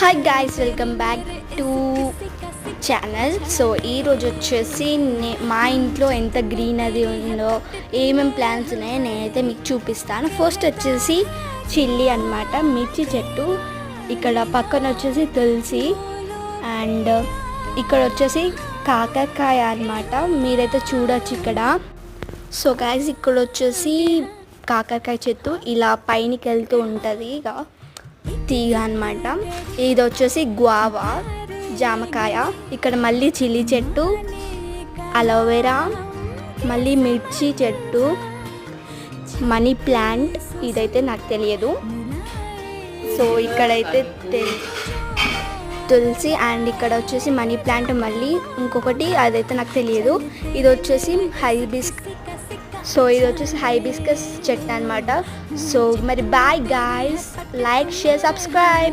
Hi guys, welcome back to channel. So ఈరోజు వచ్చేసి మా ఇంట్లో ఎంత గ్రీనరీ ఉందో, ఏమేమి ప్లాంట్స్ ఉన్నాయో నేనైతే మీకు చూపిస్తాను. ఫస్ట్ వచ్చేసి చిల్లీ అన్నమాట, మిర్చి చెట్టు. ఇక్కడ పక్కన వచ్చేసి తులసి, అండ్ ఇక్కడ వచ్చేసి కాకరకాయ అన్నమాట, మీరైతే చూడొచ్చు ఇక్కడ. సో గాయ్స్, ఇక్కడ వచ్చేసి కాకరకాయ చెట్టు ఇలా పైనకి వెళ్తూ ఉంటుంది ఇక తీగ అన్నమాట. ఇది వచ్చేసి గువావా, జామకాయ. ఇక్కడ మళ్ళీ చిల్లీ చెట్టు, అలోవెరా, మళ్ళీ మిర్చి చెట్టు, మనీ ప్లాంట్, ఇదైతే నాకు తెలియదు. సో ఇక్కడైతే తులసి, అండ్ ఇక్కడ వచ్చేసి మనీ ప్లాంట్, మళ్ళీ ఇంకొకటి అదైతే నాకు తెలియదు. ఇది వచ్చేసి హైబిస్కస్ చెట్టు అనమాట. సో మరి bye guys, like, share, subscribe.